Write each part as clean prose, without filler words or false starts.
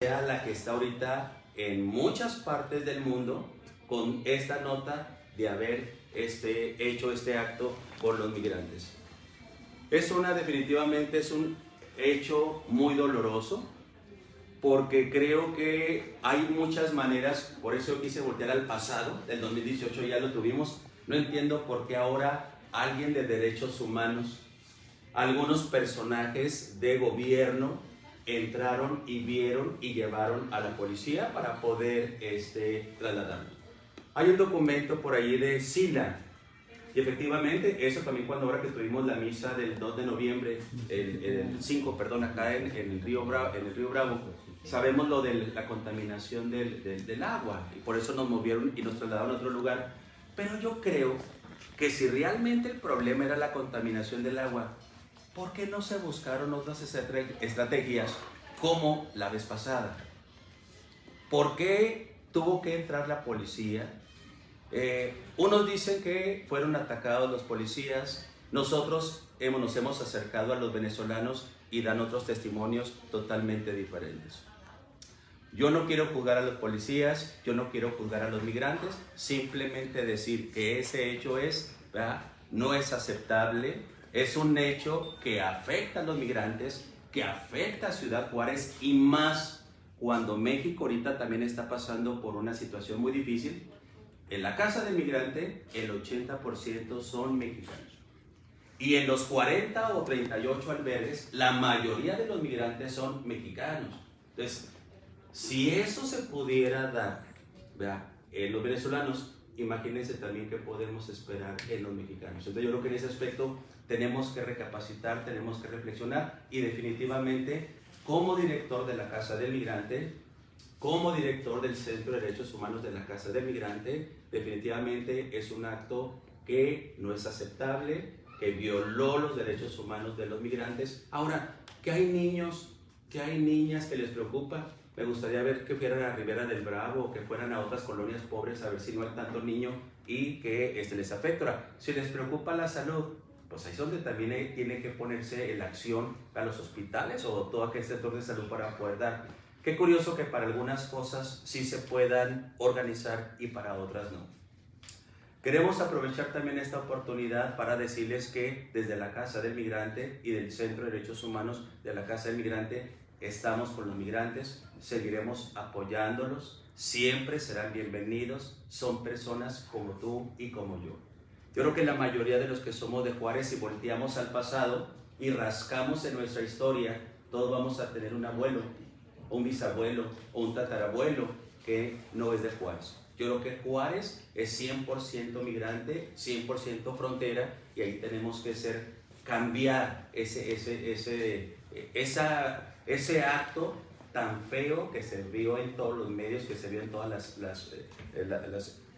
sea la que está ahorita en muchas partes del mundo con esta nota de haber hecho este acto por los migrantes. Definitivamente es un hecho muy doloroso, porque creo que hay muchas maneras. Por eso quise voltear al pasado, del 2018 ya lo tuvimos. No entiendo por qué ahora alguien de derechos humanos, algunos personajes de gobierno entraron y vieron y llevaron a la policía para poder trasladarlo. Hay un documento por ahí de SILA, y efectivamente eso también ahora que tuvimos la misa del 2 de noviembre, el 5, perdón, acá en el Río Bravo, sabemos lo de la contaminación del agua, y por eso nos movieron y nos trasladaron a otro lugar. Pero yo creo que si realmente el problema era la contaminación del agua, ¿por qué no se buscaron otras estrategias como la vez pasada? ¿Por qué tuvo que entrar la policía? Unos dicen que fueron atacados los policías. Nosotros nos hemos acercado a los venezolanos y dan otros testimonios totalmente diferentes. Yo no quiero juzgar a los policías, yo no quiero juzgar a los migrantes, simplemente decir que ese hecho no es aceptable. Es un hecho que afecta a los migrantes, que afecta a Ciudad Juárez, y más cuando México ahorita también está pasando por una situación muy difícil. En la casa del migrante, el 80% son mexicanos. Y en los 40 o 38 albergues, la mayoría de los migrantes son mexicanos. Entonces, si eso se pudiera dar en los venezolanos, imagínense también qué podemos esperar en los mexicanos. Entonces, yo creo que en ese aspecto tenemos que recapacitar, tenemos que reflexionar, y definitivamente, como director de la Casa del Migrante, como director del Centro de Derechos Humanos de la Casa del Migrante, definitivamente es un acto que no es aceptable, que violó los derechos humanos de los migrantes. Ahora, que hay niños, que hay niñas que les preocupa. Me gustaría ver que fueran a Ribera del Bravo o que fueran a otras colonias pobres a ver si no hay tanto niño y que les afecta. Ahora, si les preocupa la salud, pues ahí es donde también tiene que ponerse en la acción a los hospitales o todo aquel sector de salud para poder dar. Qué curioso que para algunas cosas sí se puedan organizar y para otras no. Queremos aprovechar también esta oportunidad para decirles que desde la Casa del Migrante y del Centro de Derechos Humanos de la Casa del Migrante estamos con los migrantes, seguiremos apoyándolos, siempre serán bienvenidos, son personas como tú y como yo. Yo creo que la mayoría de los que somos de Juárez, si volteamos al pasado y rascamos en nuestra historia, todos vamos a tener un abuelo, un bisabuelo o un tatarabuelo que no es de Juárez. Yo creo que Juárez es 100% migrante, 100% frontera, y ahí tenemos que cambiar ese acto tan feo que se vio en todos los medios, que se vio en todas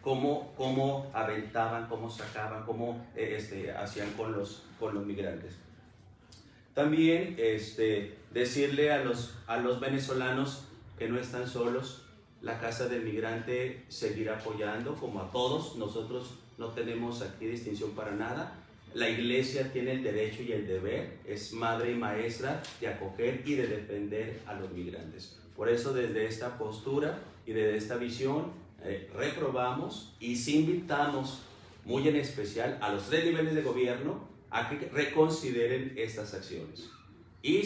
cómo aventaban, cómo sacaban, cómo hacían con los migrantes. También decirle a los venezolanos que no están solos. La Casa del Migrante seguirá apoyando como a todos. Nosotros no tenemos aquí distinción para nada. La Iglesia tiene el derecho y el deber, es madre y maestra de acoger y de defender a los migrantes. Por eso, desde esta postura y desde esta visión, reprobamos y invitamos muy en especial a los 3 niveles de gobierno a que reconsideren estas acciones. Y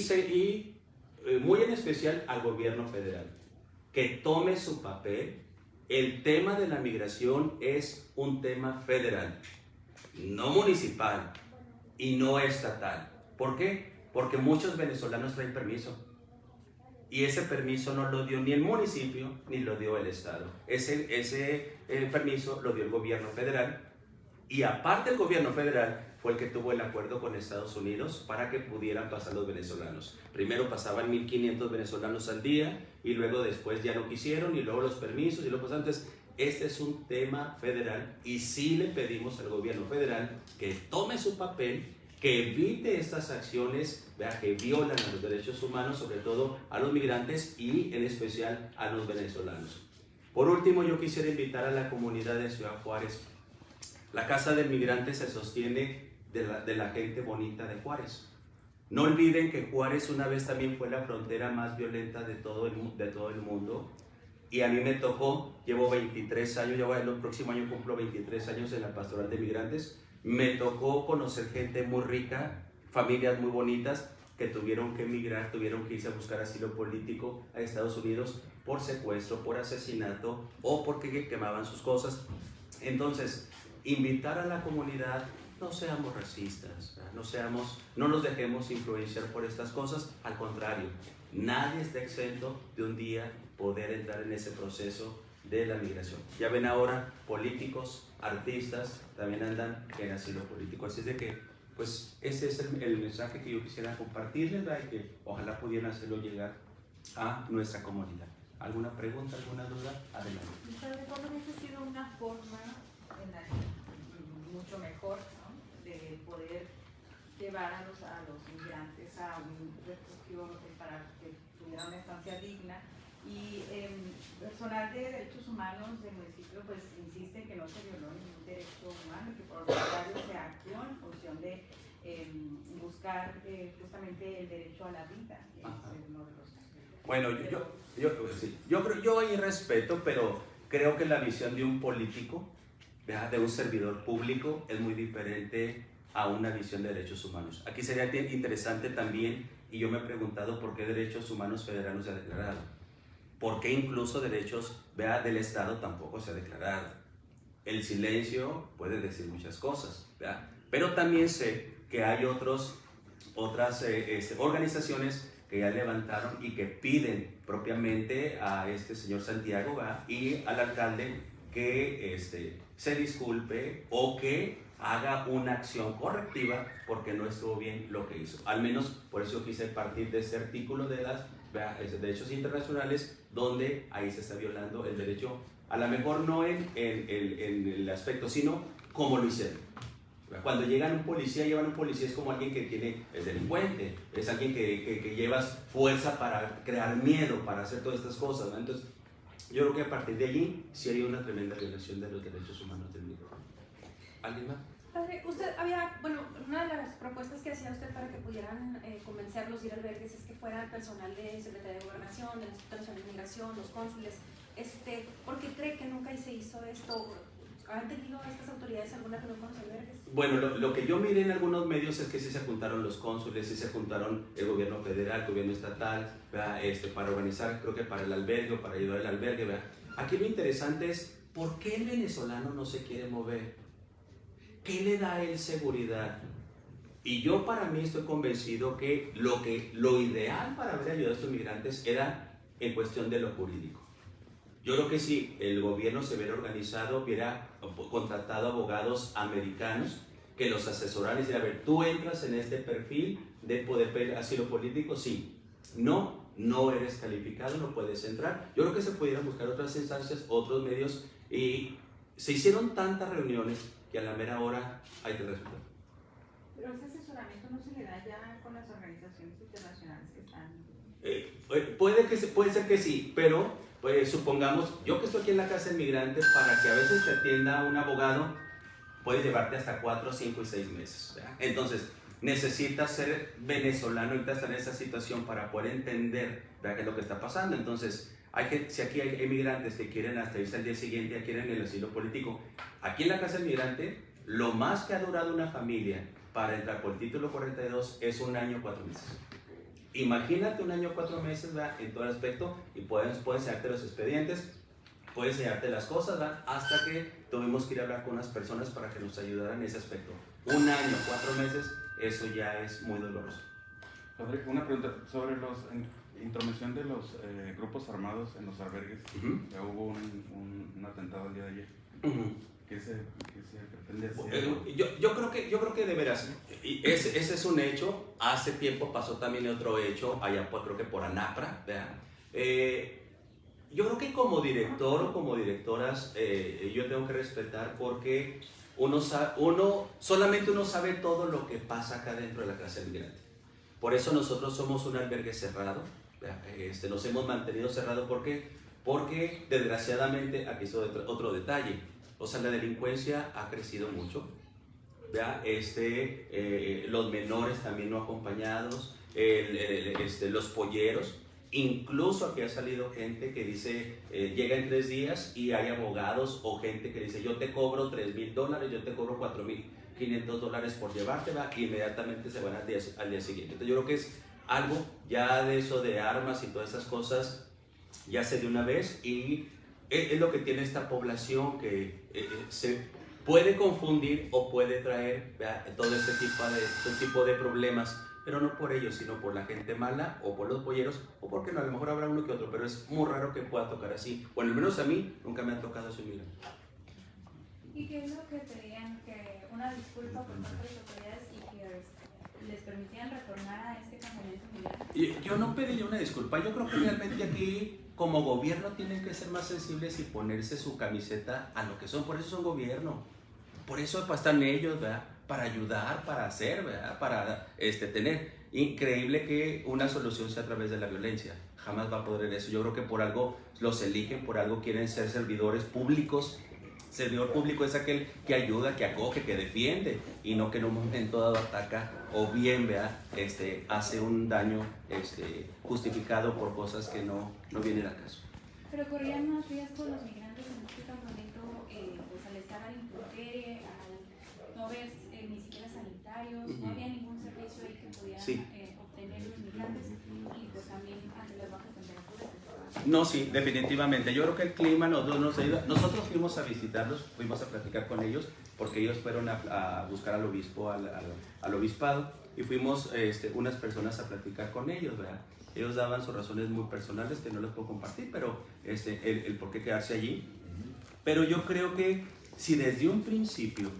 muy en especial al gobierno federal, que tome su papel. El tema de la migración es un tema federal, no municipal y no estatal. ¿Por qué? Porque muchos venezolanos traen permiso, y ese permiso no lo dio ni el municipio ni lo dio el estado. Ese permiso lo dio el gobierno federal, y aparte el gobierno federal fue el que tuvo el acuerdo con Estados Unidos para que pudieran pasar los venezolanos. Primero pasaban 1,500 venezolanos al día, y luego después ya no quisieron, y luego los permisos, y luego antes. Este es un tema federal, y sí le pedimos al gobierno federal que tome su papel, que evite estas acciones que violan a los derechos humanos, sobre todo a los migrantes y en especial a los venezolanos. Por último, yo quisiera invitar a la comunidad de Ciudad Juárez. La Casa del Migrante se sostiene de la gente bonita de Juárez. No olviden que Juárez una vez también fue la frontera más violenta de todo el mundo. Y a mí me tocó, llevo 23 años, el próximo año cumplo 23 años en la Pastoral de Migrantes. Me tocó conocer gente muy rica, familias muy bonitas que tuvieron que emigrar, tuvieron que irse a buscar asilo político a Estados Unidos por secuestro, por asesinato o porque quemaban sus cosas. Entonces, invitar a la comunidad, no seamos racistas, no nos dejemos influenciar por estas cosas, al contrario, nadie está exento de un día poder entrar en ese proceso de la migración. Ya ven ahora, políticos, artistas, también andan en asilo político, así es de que, pues, ese es el mensaje que yo quisiera compartirles, ¿verdad? Y que ojalá pudieran hacerlo llegar a nuestra comunidad. ¿Alguna pregunta, alguna duda? Adelante. Padre, ¿cómo hubiese sido una forma mucho mejor, ¿no?, de poder llevar a los migrantes a un refugio para que tuvieran una estancia digna? Y personal de derechos humanos del municipio pues insiste que no se violó ningún derecho humano, que por lo contrario se actuó en función de buscar justamente el derecho a la vida, que es uno de los... Bueno, yo ahí respeto, pero creo que la visión de un político, de un servidor público, es muy diferente a una visión de derechos humanos. Aquí sería interesante también, y yo me he preguntado por qué derechos humanos federales se ha declarado. ¿Por qué incluso derechos del Estado tampoco se ha declarado? El silencio puede decir muchas cosas, ¿verdad? Pero también sé que hay otras organizaciones que ya levantaron y que piden propiamente a este señor Santiago, ¿verdad?, y al alcalde que se disculpe o que haga una acción correctiva porque no estuvo bien lo que hizo. Al menos por eso quise partir de este artículo de las derechos internacionales, donde ahí se está violando el derecho, a lo mejor no en el aspecto, sino como lo hicieron. Cuando llevan un policía es como alguien que es delincuente, es alguien que llevas fuerza para crear miedo, para hacer todas estas cosas, ¿no? Entonces, yo creo que a partir de allí sí hay una tremenda violación de los derechos humanos del migrante. ¿Alguien más? Padre, usted había, bueno, una de las propuestas que hacía usted para que pudieran convencerlos de ir a albergues es que fuera el personal de Secretaría de Gobernación, del Instituto Nacional de Migración, los cónsules. ¿Por qué cree que nunca se hizo esto? ¿Han tenido estas autoridades alguna reunión con los albergues? Bueno, lo que yo miré en algunos medios es que sí se juntaron los cónsules, sí se juntaron el gobierno federal, el gobierno estatal, para organizar, creo que para el albergue o para ayudar al albergue, ¿verdad? Aquí lo interesante es, ¿por qué el venezolano no se quiere mover? ¿Qué le da a él seguridad? Y yo para mí estoy convencido que lo ideal para haber ayudado a estos migrantes era en cuestión de lo jurídico. Yo creo que si el gobierno se hubiera organizado, hubiera contratado abogados americanos que los asesoraran y decían, a ver, tú entras en este perfil de poder pedir asilo político, sí. No eres calificado, no puedes entrar. Yo creo que se pudieran buscar otras instancias, otros medios, y se hicieron tantas reuniones que a la mera hora hay que resolver. Pero ese asesoramiento no se le da ya con las organizaciones internacionales que están... Puede ser que sí, pero pues, supongamos, yo que estoy aquí en la Casa del Migrante, para que a veces te atienda un abogado, puede llevarte hasta 4, 5 y 6 meses, ¿verdad? Entonces, necesitas ser venezolano y estar en esa situación para poder entender, ¿verdad?, qué es lo que está pasando. Entonces, si aquí hay migrantes que quieren hasta irse al día siguiente, ya quieren el asilo político, aquí en la Casa del Migrante, lo más que ha durado una familia para entrar por el título 42 es 1 año, 4 meses. Imagínate 1 año, 4 meses, ¿verdad?, en todo aspecto, y puedes enseñarte los expedientes, puedes enseñarte las cosas, ¿verdad?, hasta que tuvimos que ir a hablar con unas personas para que nos ayudaran en ese aspecto. 1 año, 4 meses, eso ya es muy doloroso. Padre, una pregunta sobre la intromisión de los grupos armados en los albergues. Ya hubo un atentado el día de ayer. ¿Qué se pretende hacer? Yo creo que de veras, ese es un hecho. Hace tiempo pasó también otro hecho, allá creo que por Anapra, ¿verdad? Yo creo que como director o como directoras, yo tengo que respetar porque solamente uno sabe todo lo que pasa acá dentro de la clase migrante. Por eso nosotros somos un albergue cerrado, nos hemos mantenido cerrado. ¿Por qué? Porque desgraciadamente, aquí es otro detalle, o sea, la delincuencia ha crecido mucho. ¿verdad? Los menores también no acompañados, los polleros. Incluso aquí ha salido gente que dice, llega en 3 días y hay abogados o gente que dice, yo te cobro $3,000, yo te cobro $4,500 por llevarte, ¿va? Y inmediatamente se van al día siguiente. Entonces yo creo que es algo ya de eso de armas y todas esas cosas, ya sé de una vez, y es lo que tiene esta población que se puede confundir o puede traer, ¿verdad? Todo este tipo de problemas, pero no por ellos, sino por la gente mala o por los polleros, o porque no, a lo mejor habrá uno que otro, pero es muy raro que pueda tocar así. Bueno, al menos a mí nunca me ha tocado eso, mira. ¿Y qué es lo que pedían? Que una disculpa por parte de las autoridades y que les permitían retornar a este campamento migrante. Yo no pediría una disculpa, yo creo que realmente aquí como gobierno tienen que ser más sensibles y ponerse su camiseta a lo que son, por eso son gobierno, por eso están ellos, ¿verdad? Para ayudar, para hacer, ¿verdad? Para tener. Increíble que una solución sea a través de la violencia, jamás va a poder eso. Yo creo que por algo los eligen, por algo quieren ser servidores públicos. Servidor público es aquel que ayuda, que acoge, que defiende, y no que en un momento dado ataca o bien, ¿verdad? Hace un daño justificado por cosas que no vienen al caso. Pero corrían más riesgos los migrantes en este campamento, pues al estar al intemperie, al no ver ni siquiera sanitarios, no había ningún servicio ahí que pudieran obtener los migrantes, y pues también ante las bajas temperaturas. No, sí, definitivamente. Yo creo que el clima nos ayuda. Nosotros fuimos a visitarlos, fuimos a platicar con ellos, porque ellos fueron a buscar al obispo, al obispado, y fuimos unas personas a platicar con ellos, ¿verdad? Ellos daban sus razones muy personales que no les puedo compartir, pero el por qué quedarse allí. Pero yo creo que si desde un principio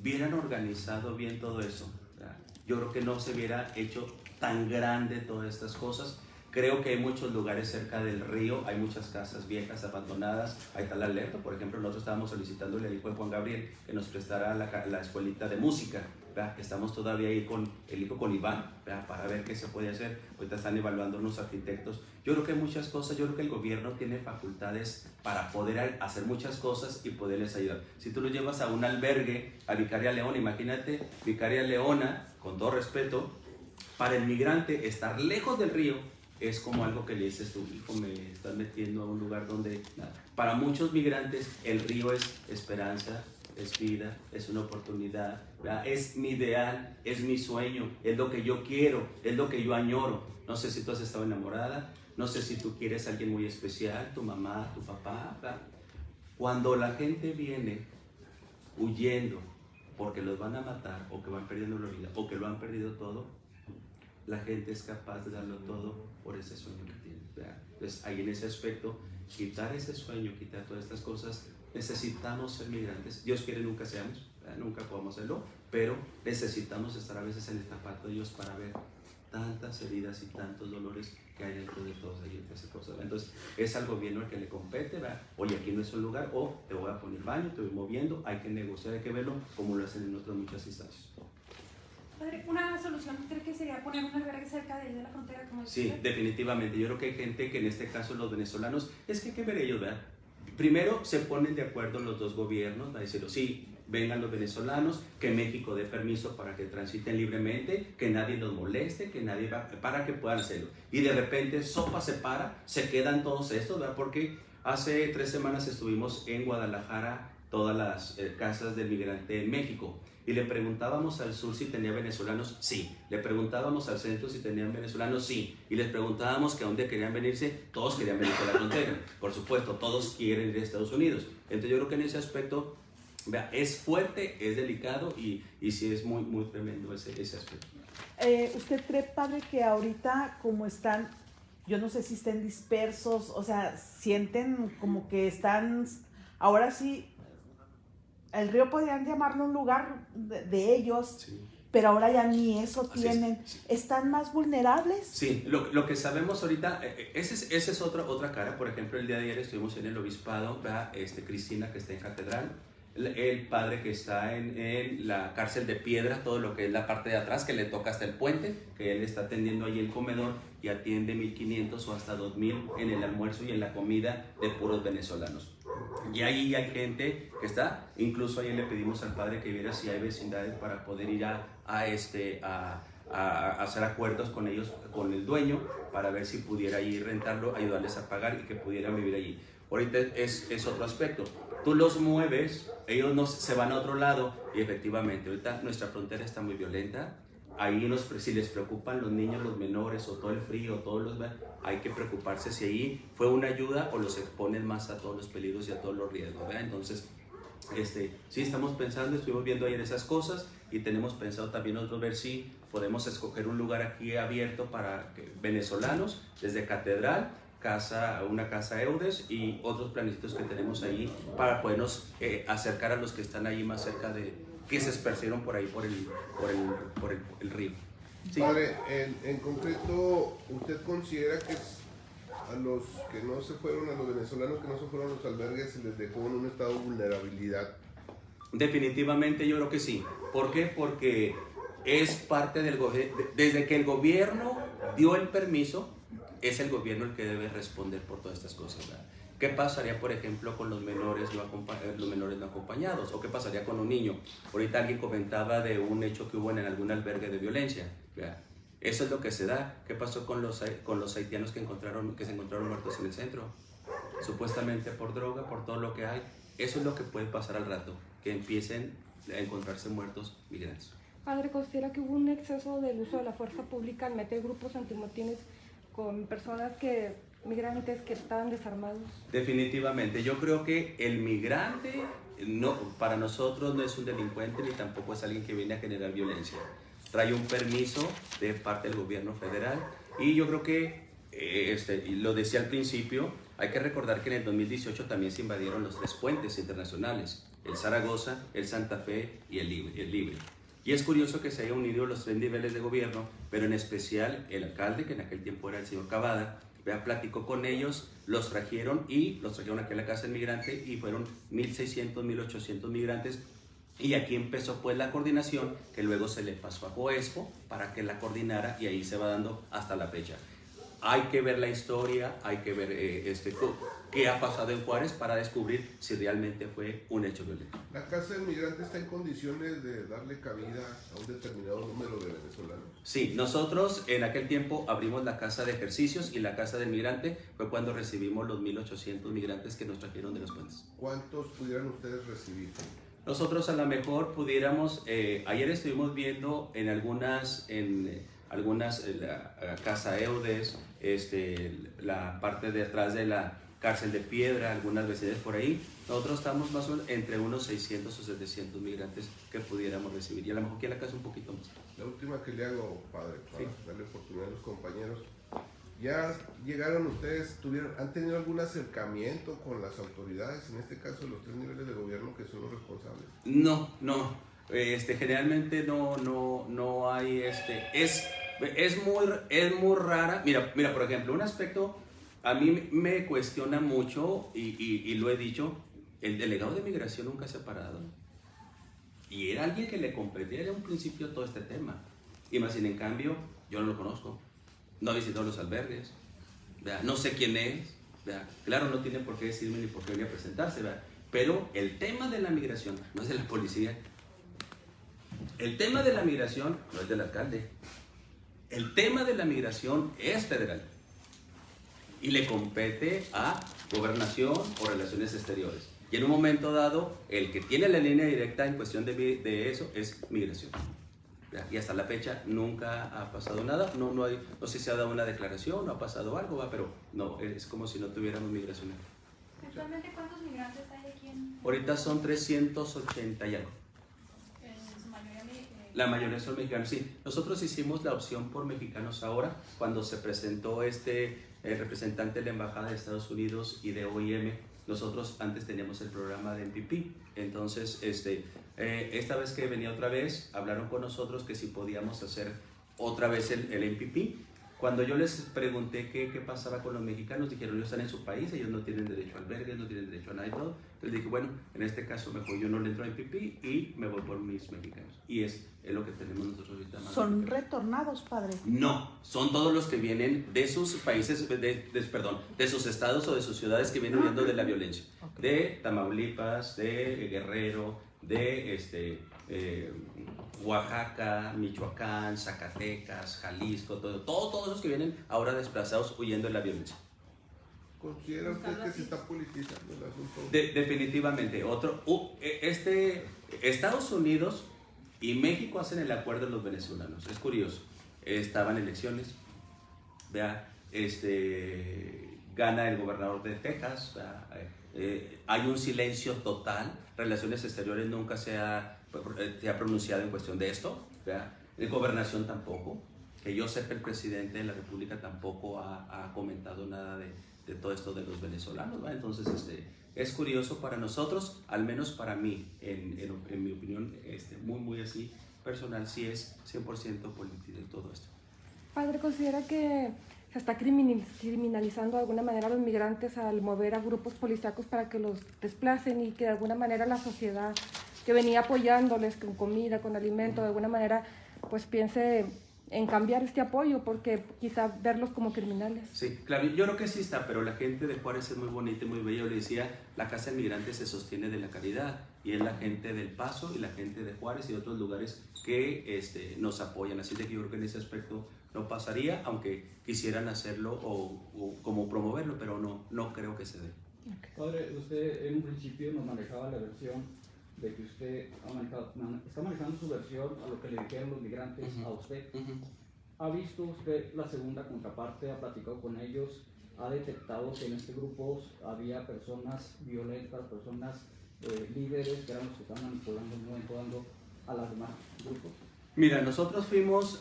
hubieran organizado bien todo eso, ¿verdad? Yo creo que no se hubiera hecho tan grande todas estas cosas. Creo que hay muchos lugares cerca del río, hay muchas casas viejas, abandonadas. Ahí está la alerta, por ejemplo, nosotros estábamos solicitándole al hijo de Juan Gabriel que nos prestara la escuelita de música, ¿verdad? Estamos todavía ahí con el hijo, con Iván, ¿verdad? Para ver qué se puede hacer. Ahorita están evaluando unos arquitectos. Yo creo que hay muchas cosas, yo creo que el gobierno tiene facultades para poder hacer muchas cosas y poderles ayudar. Si tú lo llevas a un albergue, a Vicaria Leona, imagínate, Vicaria Leona, con todo respeto, para el migrante estar lejos del río es como algo que le dices tu hijo, me estás metiendo a un lugar donde nada. Para muchos migrantes el río es esperanza, es vida, es una oportunidad, ¿verdad? Es mi ideal, es mi sueño, es lo que yo quiero, es lo que yo añoro. No sé si tú has estado enamorada, no sé si tú quieres a alguien muy especial, tu mamá, tu papá, ¿verdad? Cuando la gente viene huyendo porque los van a matar o que van perdiendo la vida o que lo han perdido todo, la gente es capaz de darlo todo por ese sueño que tiene, ¿verdad? Entonces ahí en ese aspecto, quitar ese sueño, quitar todas estas cosas, necesitamos ser migrantes. Dios quiere nunca seamos, ¿verdad? Nunca podamos serlo, pero necesitamos estar a veces en el zapato de Dios para ver tantas heridas y tantos dolores que hay dentro de todos ellos, de esa cosa. Entonces es al gobierno el que le compete, ¿verdad? Oye, aquí no es un lugar, o te voy a poner baño, te voy moviendo, hay que negociar, hay que verlo como lo hacen en otras muchas instancias. Padre, ¿una solución cree que sería poner un albergue cerca de la frontera? Como Sí, usted? definitivamente. Yo creo que hay gente que en este caso los venezolanos, es que hay que ver ellos, ¿verdad? Primero se ponen de acuerdo los dos gobiernos, va a decir, sí, vengan los venezolanos, que México dé permiso para que transiten libremente, que nadie los moleste, que nadie va, para que puedan hacerlo. Y de repente sopa se para, se quedan todos estos, ¿verdad? Porque hace 3 semanas estuvimos en Guadalajara, todas las casas del migrante en México. Y le preguntábamos al sur si tenía venezolanos, sí. Le preguntábamos al centro si tenían venezolanos, sí. Y les preguntábamos que a dónde querían venirse, todos querían venirse a la frontera. Por supuesto, todos quieren ir a Estados Unidos. Entonces yo creo que en ese aspecto, vea, es fuerte, es delicado y sí es muy, muy tremendo ese aspecto. ¿Usted cree, padre, que ahorita como están, yo no sé si estén dispersos, o sea, sienten como que están, ahora sí, el río podrían llamarlo un lugar de ellos, sí, pero ahora ya ni eso tienen, sí. ¿Están más vulnerables? Sí, lo que sabemos ahorita, esa es otra cara. Por ejemplo, el día de ayer estuvimos en el obispado, ¿verdad? Cristina, que está en catedral, el padre que está en la cárcel de piedra, todo lo que es la parte de atrás, que le toca hasta el puente, que él está atendiendo ahí el comedor y atiende 1,500 o hasta 2,000 en el almuerzo y en la comida de puros venezolanos. Y ahí hay gente que está, incluso ayer le pedimos al padre que viera si hay vecindades para poder ir a hacer acuerdos con ellos, con el dueño, para ver si pudiera ir rentarlo, ayudarles a pagar y que pudieran vivir allí. Ahorita es otro aspecto. Tú los mueves, ellos no se van a otro lado y efectivamente, ahorita nuestra frontera está muy violenta. Ahí si les preocupan los niños, los menores o todo el frío, hay que preocuparse si ahí fue una ayuda o los exponen más a todos los peligros y a todos los riesgos, ¿verdad? Entonces, sí estamos pensando, estuvimos viendo ayer esas cosas y tenemos pensado también nosotros ver si podemos escoger un lugar aquí abierto para venezolanos, desde Catedral, una casa Eudes y otros planitos que tenemos ahí para podernos acercar a los que están ahí más cerca que se esparcieron por ahí por el río. Sí. Padre, en concreto, ¿usted considera que a los que no se fueron, a los venezolanos que no se fueron a los albergues, se les dejó en un estado de vulnerabilidad? Definitivamente yo creo que sí. ¿Por qué? Porque es parte del gobierno. Desde que el gobierno dio el permiso, es el gobierno el que debe responder por todas estas cosas, ¿verdad? ¿Qué pasaría, por ejemplo, con los menores no acompañados? ¿O qué pasaría con un niño? Ahorita alguien comentaba de un hecho que hubo en algún albergue de violencia, ¿verdad? Eso es lo que se da. ¿Qué pasó con los haitianos que se encontraron muertos en el centro? Supuestamente por droga, por todo lo que hay. Eso es lo que puede pasar al rato, que empiecen a encontrarse muertos migrantes. Padre, ¿considera que hubo un exceso del uso de la fuerza pública al meter grupos antimotines con personas migrantes que estaban desarmados? Definitivamente, yo creo que el migrante para nosotros no es un delincuente ni tampoco es alguien que viene a generar violencia. Trae un permiso de parte del gobierno federal y yo creo que, lo decía al principio, hay que recordar que en el 2018 también se invadieron los 3 puentes internacionales, el Zaragoza, el Santa Fe y el Libre. Y es curioso que se hayan unido los 3 niveles de gobierno, pero en especial el alcalde, que en aquel tiempo era el señor Cavada, platicó con ellos, los trajeron aquí a la Casa del Migrante y fueron 1.600, 1.800 migrantes. Y aquí empezó pues la coordinación que luego se le pasó a Joespo para que la coordinara y ahí se va dando hasta la fecha. Hay que ver la historia, hay que ver qué ha pasado en Juárez para descubrir si realmente fue un hecho violento. ¿La Casa del Migrante está en condiciones de darle cabida a un determinado número de venezolanos? Sí, nosotros en aquel tiempo abrimos la Casa de Ejercicios y la Casa del Migrante fue cuando recibimos los 1.800 migrantes que nos trajeron de los puentes. ¿Cuántos pudieran ustedes recibir? Nosotros a lo mejor pudiéramos, ayer estuvimos viendo en algunas la Casa Eudes, la parte de atrás de la Cárcel de Piedra, algunas veces por ahí. Nosotros estamos más o menos entre unos 600 o 700 migrantes que pudiéramos recibir. Y a lo mejor aquí en la casa un poquito más. La última que le hago, padre, para darle oportunidad a los compañeros. ¿Ya llegaron ustedes, han tenido algún acercamiento con las autoridades, en este caso los 3 niveles de gobierno que son los responsables? No. Generalmente no hay, es muy rara. Mira, por ejemplo, un aspecto a mí me cuestiona mucho y lo he dicho, el delegado de migración nunca se ha parado. Y era alguien que le competía desde un principio todo este tema. Y más sin en cambio, yo no lo conozco, no ha visitado los albergues, ¿verdad? No sé quién es, ¿verdad? Claro, no tiene por qué decirme ni por qué venir a presentarse, ¿verdad? Pero el tema de la migración no es de la policía. El tema de la migración no es del alcalde. El tema de la migración es federal y le compete a Gobernación o Relaciones Exteriores. Y en un momento dado, el que tiene la línea directa en cuestión de eso es migración. Y hasta la fecha nunca ha pasado nada. No sé si se ha dado una declaración, no ha pasado algo, pero no, es como si no tuviéramos migración. ¿Actualmente cuántos migrantes hay aquí en...? Ahorita son 380 y algo. ¿En su mayoría La mayoría son mexicanos, sí. Nosotros hicimos la opción por mexicanos ahora, cuando se presentó el representante de la Embajada de Estados Unidos y de OIM. Nosotros antes teníamos el programa de MPP. Entonces, esta vez que venía otra vez, hablaron con nosotros que si podíamos hacer otra vez el MPP. Cuando yo les pregunté qué pasaba con los mexicanos, dijeron, ellos están en su país, ellos no tienen derecho a albergues, no tienen derecho a nada y todo. Entonces dije, bueno, en este caso mejor yo no le entro a IPP y me voy por mis mexicanos. Y es lo que tenemos nosotros ahorita. ¿Son retornados, padre? No, son todos los que vienen de sus países, perdón, de sus estados o de sus ciudades que vienen huyendo de la violencia. Okay. De Tamaulipas, de Guerrero, de Oaxaca, Michoacán, Zacatecas, Jalisco, todos los que vienen ahora desplazados huyendo de la violencia. ¿Considera usted que se está politizando el asunto? Definitivamente. Estados Unidos y México hacen el acuerdo de los venezolanos. Es curioso. Estaban elecciones, vea, gana el gobernador de Texas, hay un silencio total. Relaciones Exteriores nunca se ha pronunciado en cuestión de esto, ¿verdad? En Gobernación tampoco, que yo sepa el presidente de la República tampoco ha comentado nada de todo esto de los venezolanos, ¿verdad? Entonces es curioso para nosotros, al menos para mí, en mi opinión, muy así personal, sí es 100% político todo esto. Padre, ¿considera que se está criminalizando de alguna manera a los migrantes al mover a grupos policíacos para que los desplacen y que de alguna manera la sociedad que venía apoyándoles con comida, con alimento, de alguna manera pues piense en cambiar este apoyo porque quizá verlos como criminales? Sí, claro, yo creo que sí está, pero la gente de Juárez es muy bonita y muy bella. Yo le decía, la Casa del Migrante se sostiene de la caridad y es la gente del Paso y la gente de Juárez y otros lugares que nos apoyan, así de que yo creo que en ese aspecto no pasaría, aunque quisieran hacerlo o como promoverlo, pero no creo que se dé. Padre, usted en un principio nos manejaba la versión de que usted está manejando su versión a lo que le dijeron los migrantes a usted. ¿Ha visto usted la segunda contraparte? ¿Ha platicado con ellos? ¿Ha detectado que en este grupo había personas violentas, personas líderes que eran los que estaban manipulando a los demás grupos? Mira, nosotros fuimos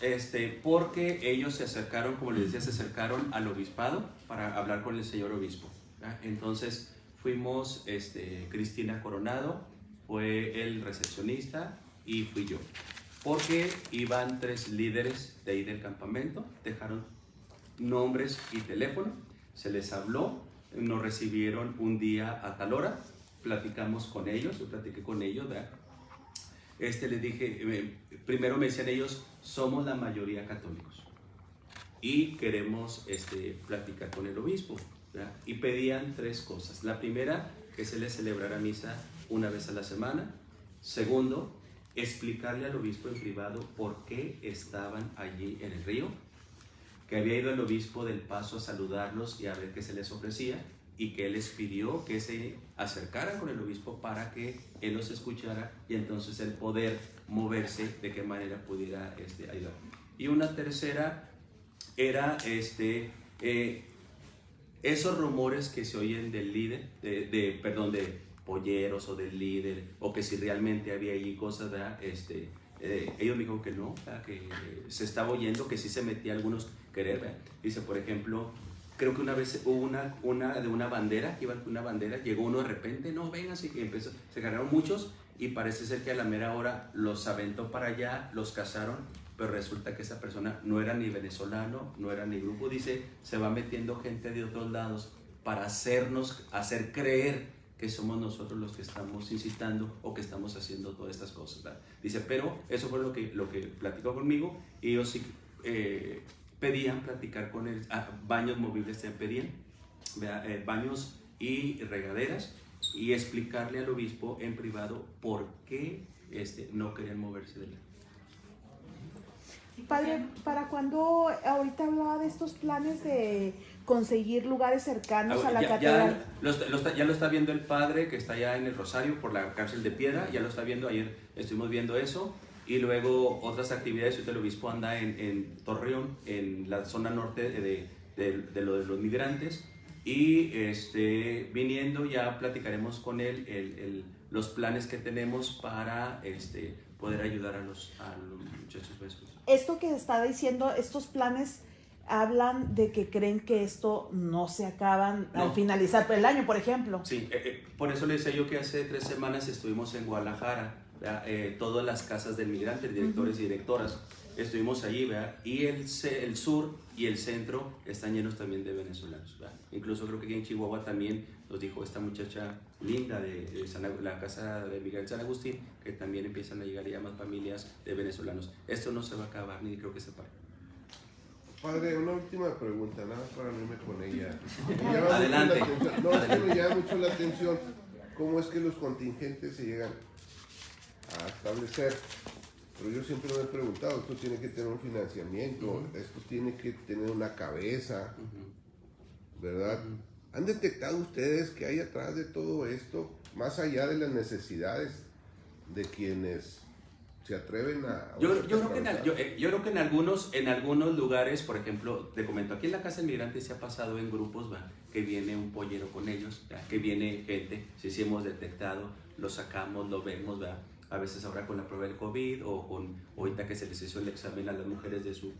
porque ellos se acercaron, como les decía, se acercaron al obispado para hablar con el señor obispo, ¿verdad? Entonces fuimos Cristina Coronado, fue el recepcionista y fui yo. Porque iban 3 líderes de ahí del campamento, dejaron nombres y teléfono, se les habló, nos recibieron un día a tal hora, platicamos con ellos, yo platiqué con ellos, ¿verdad? Les dije, primero me decían ellos, somos la mayoría católicos y queremos platicar con el obispo, ¿verdad? Y pedían 3 cosas. La primera, que se les celebrara misa una vez a la semana. Segundo, explicarle al obispo en privado por qué estaban allí en el río, que había ido el obispo del Paso a saludarlos y a ver qué se les ofrecía, y que él les pidió que se acercaran con el obispo para que él los escuchara y entonces él poder moverse de qué manera pudiera ayudar. Y una tercera era esos rumores que se oyen del líder, de polleros o del líder, o que si realmente había allí cosas, ¿verdad? Ellos me dijeron que no, ¿verdad? Que se estaba oyendo que sí se metía algunos querer, ¿verdad? Dice, por ejemplo, creo que una vez hubo una bandera, que iban con una bandera, llegó uno de repente, no, vengan, así que empezó, se agarraron muchos y parece ser que a la mera hora los aventó para allá, los cazaron, pero resulta que esa persona no era ni venezolano, no era ni grupo, dice, se va metiendo gente de otros lados para hacer creer que somos nosotros los que estamos incitando o que estamos haciendo todas estas cosas, ¿verdad? Dice, pero eso fue lo que platicó conmigo y ellos sí pedían platicar con él, baños movibles se pedían, baños y regaderas, y explicarle al obispo en privado por qué no querían moverse de él. Padre, ¿para cuándo ahorita hablaba de estos planes de conseguir lugares cercanos a la catedral? Ya lo está viendo el padre que está allá en el Rosario por la cárcel de Piedra, ya lo está viendo, ayer estuvimos viendo eso, y luego otras actividades. El obispo anda en Torreón, en la zona norte de los migrantes, y viniendo ya platicaremos con él los planes que tenemos para poder ayudar a los muchachos huéspedes. Esto que está diciendo, estos planes hablan de que creen que esto no se acaban al finalizar el año, por ejemplo. Sí, por eso le decía yo que hace 3 semanas estuvimos en Guadalajara, todas las casas del migrante, directores y directoras, estuvimos allí, ¿verdad? Y el sur y el centro están llenos también de venezolanos, ¿verdad? Incluso creo que aquí en Chihuahua también nos dijo esta muchacha linda de la casa de Miguel San Agustín, que también empiezan a llegar ya más familias de venezolanos. Esto no se va a acabar, ni creo que se pare. Padre, una última pregunta, nada más para irme con ella. Adelante. No, es que me llama mucho la atención cómo es que los contingentes se llegan a establecer. Pero yo siempre me he preguntado, esto tiene que tener un financiamiento, esto tiene que tener una cabeza, ¿verdad? ¿Han detectado ustedes que hay atrás de todo esto, más allá de las necesidades de quienes se atreven a... Yo creo que en algunos lugares, por ejemplo, te comento, aquí en la Casa del Migrante se ha pasado en grupos, ¿va? Que viene un pollero con ellos, ¿va? Que viene gente, si hemos detectado, lo sacamos, lo vemos, ¿va? A veces ahora con la prueba del COVID o con ahorita que se les hizo el examen a las mujeres de su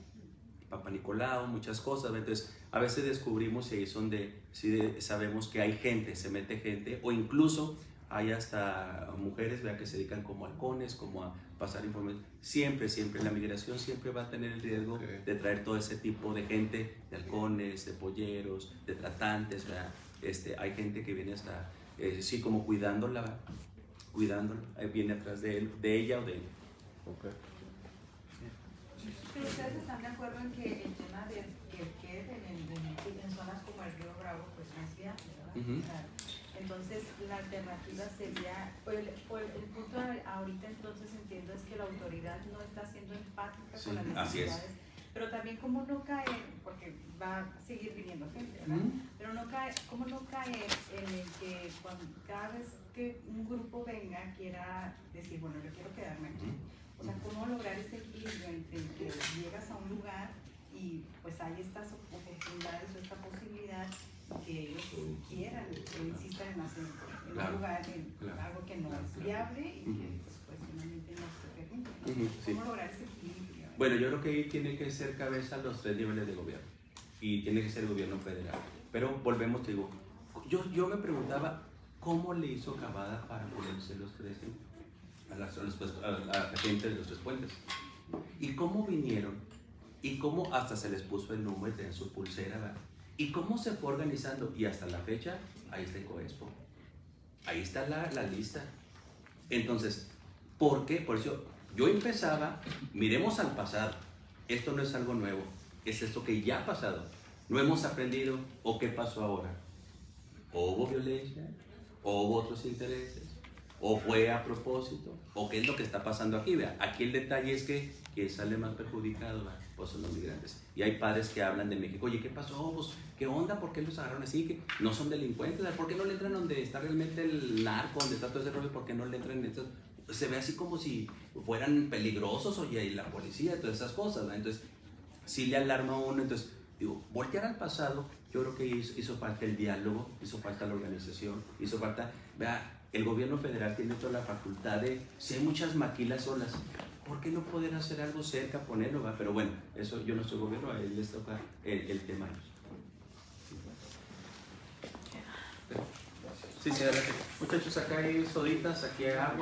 Papa Nicolau, muchas cosas, ¿va? Entonces a veces descubrimos y ahí es donde sí sabemos que hay gente, se mete gente, o incluso hay hasta mujeres, ¿verdad? Que se dedican como halcones, como a pasar información. Siempre la migración siempre va a tener el riesgo de traer todo ese tipo de gente, de halcones, de polleros, de tratantes, ¿verdad? Hay gente que viene hasta, sí, como cuidándola, viene atrás de ella o de él. Okay. Pero ustedes están de acuerdo en que el tema de que queden en zonas como el Río Bravo, pues no es viable, ¿verdad? Entonces, la alternativa sería, el punto ahorita entonces entiendo es que la autoridad no está siendo empática con las necesidades, pero también cómo no caer, porque va a seguir viniendo gente, ¿verdad? Pero cómo no caer en el que cada vez que un grupo venga quiera decir, bueno, yo quiero quedarme aquí. O sea, cómo lograr ese equilibrio entre que llegas a un lugar y pues hay estas oportunidades o esta posibilidad que ellos quieran, que insistan en hacer en un lugar, en algo que no es viable y que pues finalmente no se permite. ¿Cómo lograr ese equilibrio? Bueno, yo creo que ahí tiene que ser cabeza los 3 niveles de gobierno y tiene que ser el gobierno federal. Pero volvemos, te digo, yo me preguntaba cómo le hizo Cavada para ponerse los 3 a la gente de los 3 puentes. Y cómo vinieron, y cómo hasta se les puso el número de su pulsera, ¿verdad? Y cómo se fue organizando. Y hasta la fecha, ahí está el Coexpo. Ahí está la lista. Entonces, ¿por qué? Por eso yo empezaba, miremos al pasado. Esto no es algo nuevo, es esto que ya ha pasado. No hemos aprendido, ¿o qué pasó ahora? ¿O hubo violencia? ¿O hubo otros intereses? ¿O fue a propósito? ¿O qué es lo que está pasando aquí? Vea, aquí el detalle es que quien sale más perjudicado, ¿verdad? Pues son los migrantes. Y hay padres que hablan de México, oye, ¿qué pasó? Pues, ¿qué onda? ¿Por qué los agarraron así? Que no son delincuentes, ¿por qué no le entran donde está realmente el narco, donde está todo ese rollo? ¿Por qué no le entran en estos? Se ve así como si fueran peligrosos, oye, y la policía, todas esas cosas, ¿verdad? Entonces, sí le alarma a uno. Entonces, digo, voltear al pasado, yo creo que hizo falta el diálogo, hizo falta la organización, hizo falta, vea, el gobierno federal tiene toda la facultad de, si hay muchas maquilas solas, ¿por qué no poder hacer algo cerca, ponerlo? ¿Va? Pero bueno, eso yo no soy gobierno, a él les toca el tema. Sí, adelante. Muchachos, acá hay soditas, aquí hay agua.